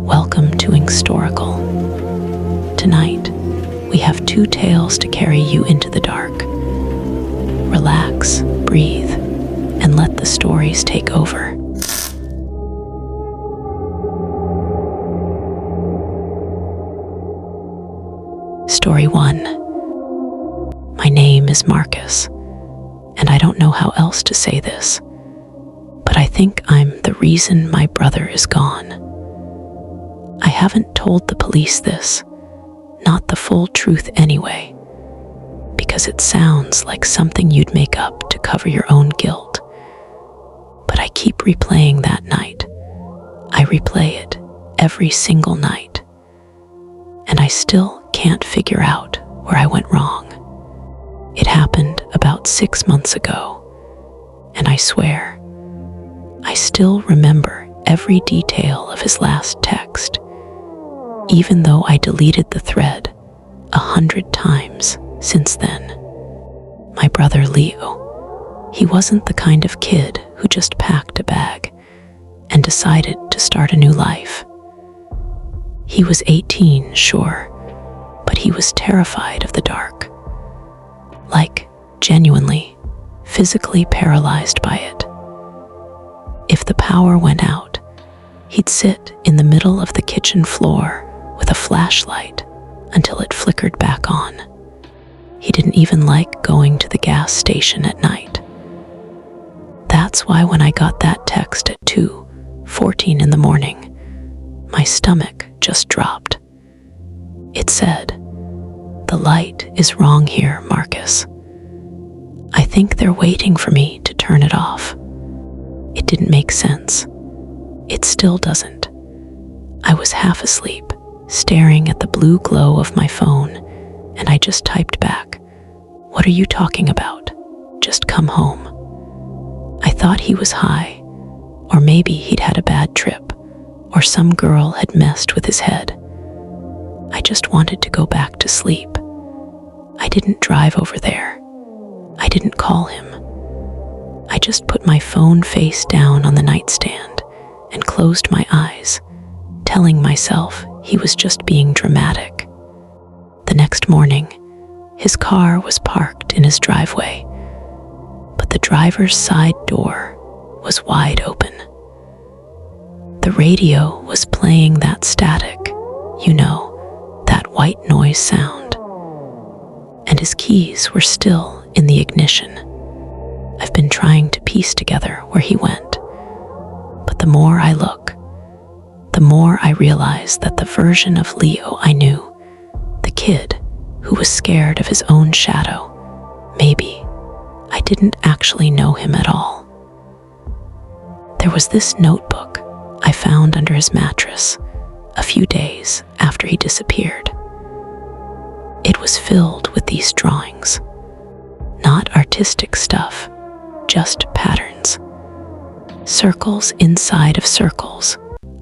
welcome to Historical. Tonight, we have two tales to carry you into the dark. Relax, breathe, and let the stories take over. Story 1. My name is Marcus, and I don't know how else to say this, but I think I'm the reason my brother is gone. I haven't told the police this, not the full truth anyway, because it sounds like something you'd make up to cover your own guilt. But I keep replaying that night. I replay it every single night. And I still can't figure out where I went wrong. It happened about 6 months ago, and I swear, I still remember every detail of his last text, even though I deleted the thread 100 times since then. My brother Leo, he wasn't the kind of kid who just packed a bag and decided to start a new life. He was 18, sure, but he was terrified of the dark. Like, genuinely, physically paralyzed by it. If the power went out, he'd sit in the middle of the kitchen floor with a flashlight until it flickered back on. He didn't even like going to the gas station at night. That's why when I got that text at 2:14 in the morning, my stomach just dropped. It said, "The light is wrong here, Marcus. I think they're waiting for me to turn it off." It didn't make sense. It still doesn't. I was half asleep, staring at the blue glow of my phone, and I just typed back, "What are you talking about? Just come home." I thought he was high, or maybe he'd had a bad trip, or some girl had messed with his head. I just wanted to go back to sleep. I didn't drive over there. I didn't call him. I just put my phone face down on the nightstand and closed my eyes, telling myself he was just being dramatic. The next morning, his car was parked in his driveway, but the driver's side door was wide open. The radio was playing that static, that white noise sound, and his keys were still in the ignition. I've been trying to piece together where he went, but the more I look, the more I realize that the version of Leo I knew, the kid who was scared of his own shadow, maybe I didn't actually know him at all. There was this notebook I found under his mattress a few days after he disappeared. It was filled with these drawings, not artistic stuff, just patterns. Circles inside of circles,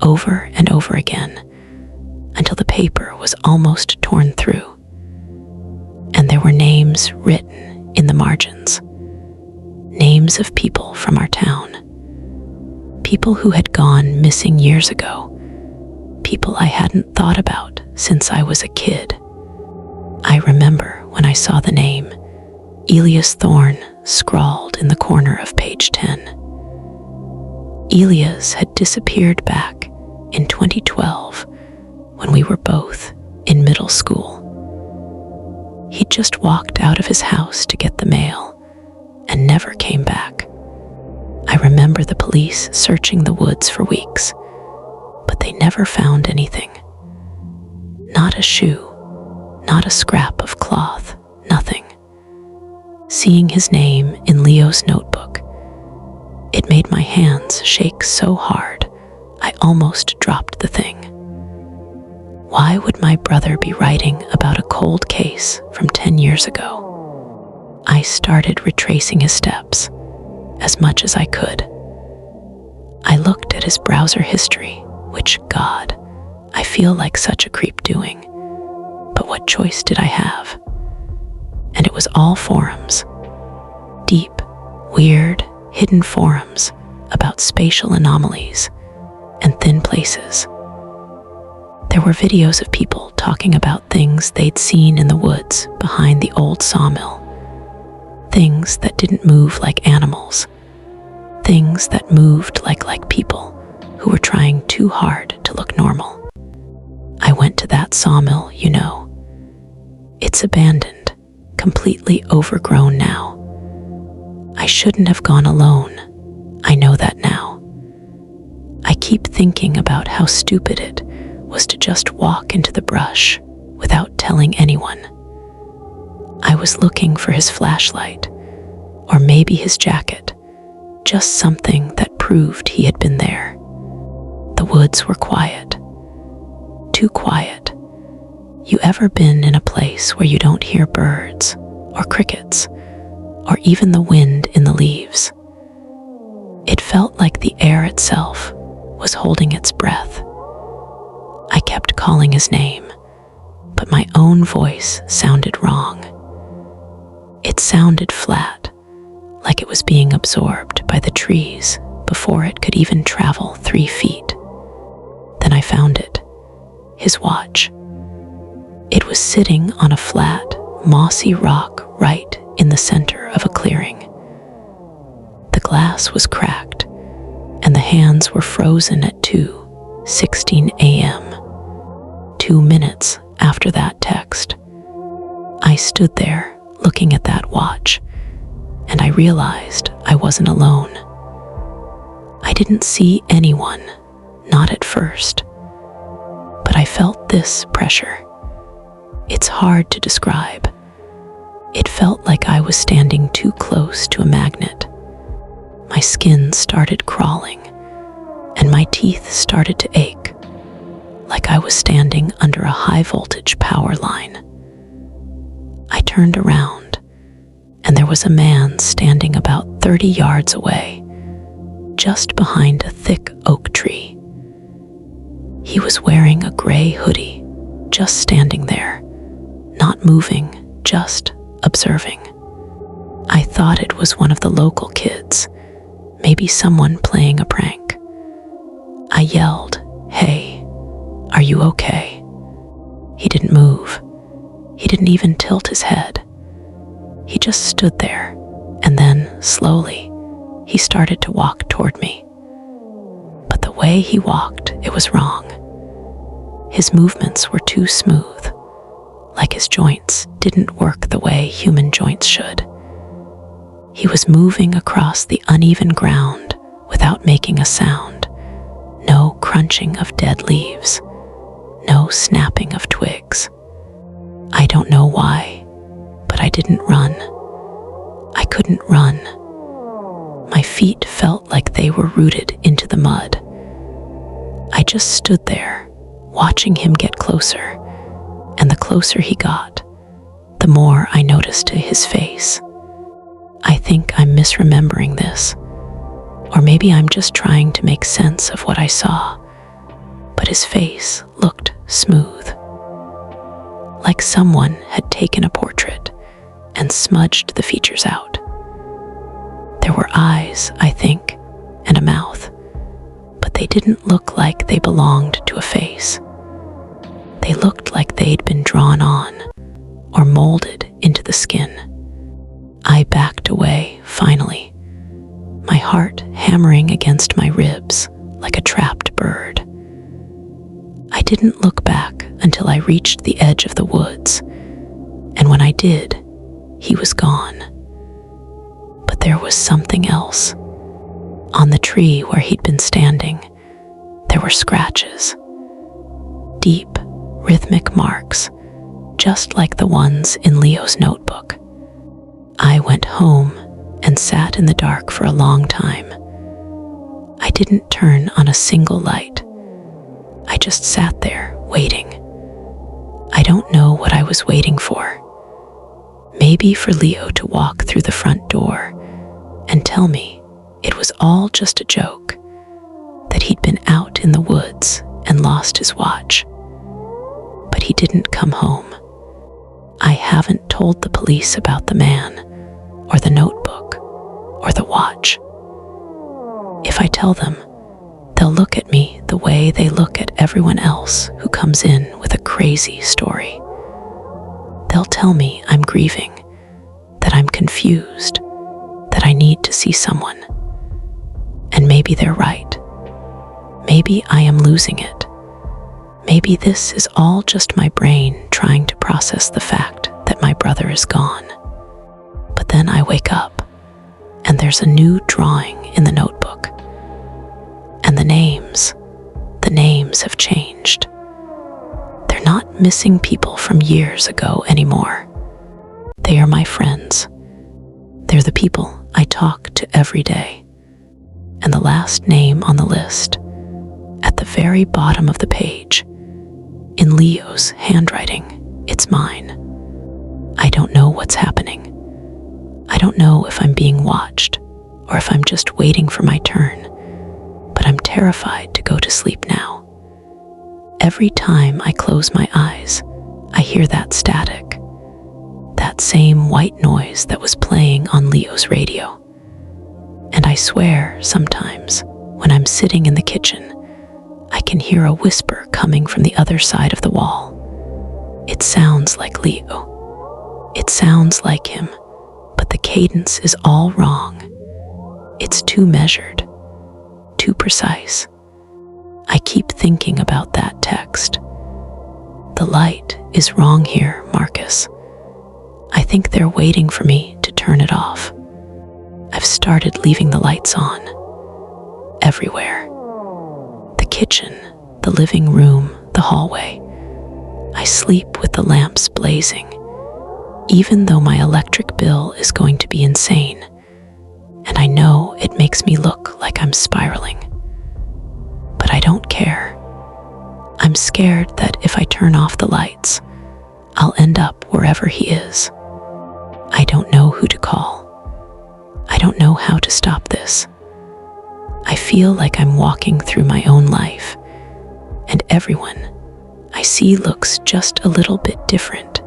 over and over again, until the paper was almost torn through. And there were names written in the margins. Names of people from our town. People who had gone missing years ago. People I hadn't thought about since I was a kid. I remember when I saw the name Elias Thorne scrawled in the corner of page 10. Elias had disappeared back in 2012 when we were both in middle school. He'd just walked out of his house to get the mail and never came back. I remember the police searching the woods for weeks, but they never found anything. Not a shoe, not a scrap of cloth, nothing. Seeing his name in Leo's notebook, it made my hands shake so hard I almost dropped the thing. Why would my brother be writing about a cold case from 10 years ago? I started retracing his steps as much as I could. I looked at his browser history, which, God, I feel like such a creep doing. But what choice did I have? And it was all forums. Deep, weird, hidden forums about spatial anomalies and thin places. There were videos of people talking about things they'd seen in the woods behind the old sawmill. Things that didn't move like animals. Things that moved like people who were trying too hard to look normal. I went to that sawmill, you know. It's abandoned, completely overgrown now. I shouldn't have gone alone. I know that now. I keep thinking about how stupid it was to just walk into the brush without telling anyone. I was looking for his flashlight, or maybe his jacket, just something that proved he had been there. The woods were quiet. Too quiet. You ever been in a place where you don't hear birds, or crickets, or even the wind in the leaves? It felt like the air itself was holding its breath. I kept calling his name, but my own voice sounded wrong. It sounded flat, like it was being absorbed by the trees before it could even travel 3 feet. Then I found it, his watch. It was sitting on a flat, mossy rock right in the center of a clearing. The glass was cracked, and the hands were frozen at 2:16 a.m., 2 minutes after that text. I stood there looking at that watch, and I realized I wasn't alone. I didn't see anyone, not at first, but I felt this pressure. It's hard to describe. It felt like I was standing too close to a magnet. My skin started crawling, and my teeth started to ache, like I was standing under a high-voltage power line. I turned around, and there was a man standing about 30 yards away, just behind a thick oak tree. He was wearing a gray hoodie, just standing there, not moving, just observing. I thought it was one of the local kids, maybe someone playing a prank. I yelled, "Hey, are you okay?" He didn't move. He didn't even tilt his head. He just stood there, and then, slowly, he started to walk toward me. But the way he walked, it was wrong. His movements were too smooth, like his joints didn't work the way human joints should. He was moving across the uneven ground without making a sound. No crunching of dead leaves. No snapping of twigs. I don't know why, but I didn't run. I couldn't run. My feet felt like they were rooted into the mud. I just stood there, watching him get closer, and the closer he got, the more I noticed to his face. I think I'm misremembering this, or maybe I'm just trying to make sense of what I saw, but his face looked smooth, like someone had taken a portrait and smudged the features out. There were eyes, I think, and a mouth, but they didn't look like they belonged to a face. They looked like they'd been drawn on or molded into the skin. I backed away, finally, my heart hammering against my ribs like a trapped bird. I didn't look back until I reached the edge of the woods, and when I did, he was gone. But there was something else. On the tree where he'd been standing, there were scratches. Deep, rhythmic marks, just like the ones in Leo's notebook. I went home and sat in the dark for a long time. I didn't turn on a single light. I just sat there, waiting. I don't know what I was waiting for. Maybe for Leo to walk through the front door and tell me it was all just a joke, that he'd been out in the woods and lost his watch. But he didn't come home. I haven't told the police about the man, or the notebook, or the watch. If I tell them, They'll look at me the way they look at everyone else who comes in with a crazy story. They'll tell me I'm grieving, that I'm confused, that I need to see someone. And maybe they're right. Maybe I am losing it. Maybe this is all just my brain trying to process the fact that my brother is gone. But then I wake up, and there's a new drawing in the notebook. And the names have changed. They're not missing people from years ago anymore. They are my friends. They're the people I talk to every day. And the last name on the list, at the very bottom of the page, in Leo's handwriting, it's mine. I don't know what's happening. I don't know if I'm being watched or if I'm just waiting for my turn, but I'm terrified to go to sleep now. Every time I close my eyes, I hear that static, that same white noise that was playing on Leo's radio. And I swear sometimes, when I'm sitting in the kitchen, I can hear a whisper coming from the other side of the wall. It sounds like Leo. It sounds like him, but the cadence is all wrong. It's too measured, too precise. I keep thinking about that text. The light is wrong here, Marcus. I think they're waiting for me to turn it off. I've started leaving the lights on. Everywhere. The kitchen, the living room, the hallway. I sleep with the lamps blazing, even though my electric bill is going to be insane. And I know it makes me look like I'm spiraling. But I don't care. I'm scared that if I turn off the lights, I'll end up wherever he is. I don't know who to call. I don't know how to stop this. I feel like I'm walking through my own life, and everyone I see looks just a little bit different,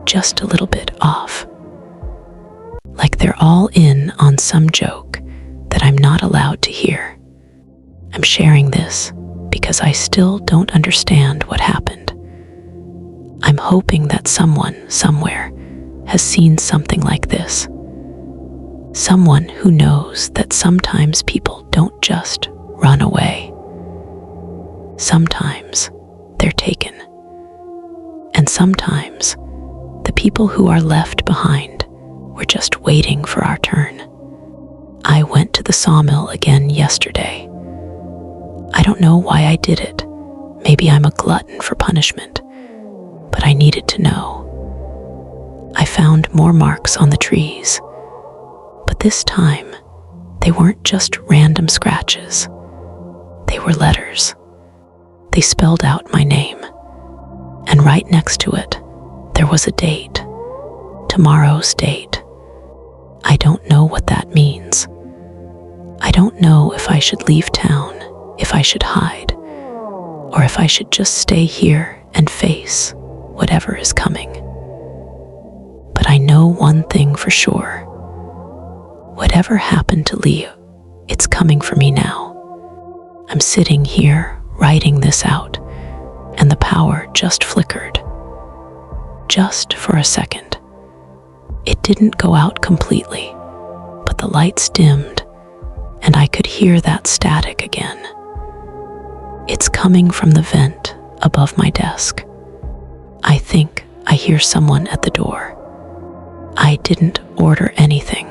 just a little bit off. Like they're all in on some joke that I'm not allowed to hear. I'm sharing this because I still don't understand what happened. I'm hoping that someone, somewhere, has seen something like this. Someone who knows that sometimes people don't just run away. Sometimes they're taken. And sometimes the people who are left behind were just waiting for our turn. I went to the sawmill again yesterday. I don't know why I did it. Maybe I'm a glutton for punishment, but I needed to know. I found more marks on the trees, but this time they weren't just random scratches. They were letters. They spelled out my name, and right next to it, there was a date. Tomorrow's date. I don't know what that means. I don't know if I should leave town, if I should hide, or if I should just stay here and face whatever is coming. But I know one thing for sure. Whatever happened to Leo, it's coming for me now. I'm sitting here writing this out, and the power just flickered. Just for a second. It didn't go out completely, but the lights dimmed, and I could hear that static again. It's coming from the vent above my desk. I think I hear someone at the door. I didn't order anything.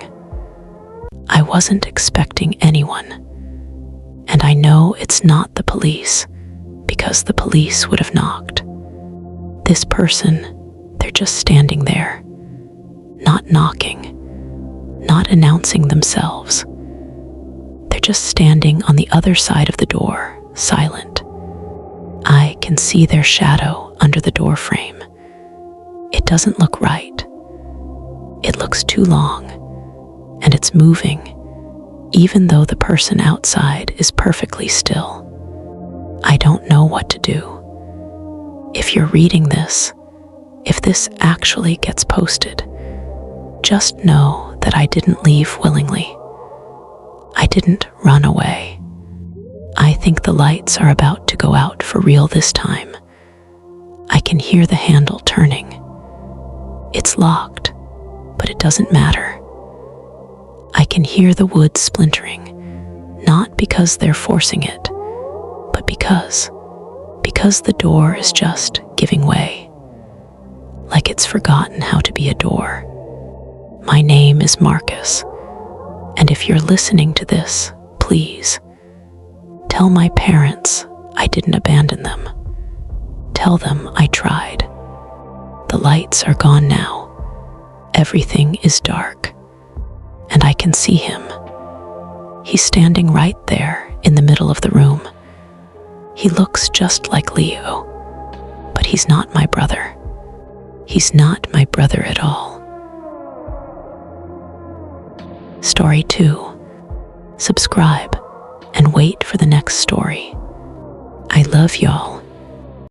I wasn't expecting anyone. And I know it's not the police, because the police would have knocked. This person, they're just standing there, not knocking, not announcing themselves. They're just standing on the other side of the door, silent. I can see their shadow under the door frame. It doesn't look right. It looks too long, and it's moving, even though the person outside is perfectly still. I don't know what to do. If you're reading this, if this actually gets posted, just know that I didn't leave willingly. I didn't run away. I think the lights are about to go out for real this time. I can hear the handle turning. It's locked, but it doesn't matter. I can hear the wood splintering, not because they're forcing it, but because the door is just giving way, like it's forgotten how to be a door. My name is Marcus, and if you're listening to this, please, tell my parents I didn't abandon them. Tell them I tried. The lights are gone now. Everything is dark, and I can see him. He's standing right there in the middle of the room. He looks just like Leo, but he's not my brother. He's not my brother at all. Story 2. Subscribe and wait for the next story. I love y'all.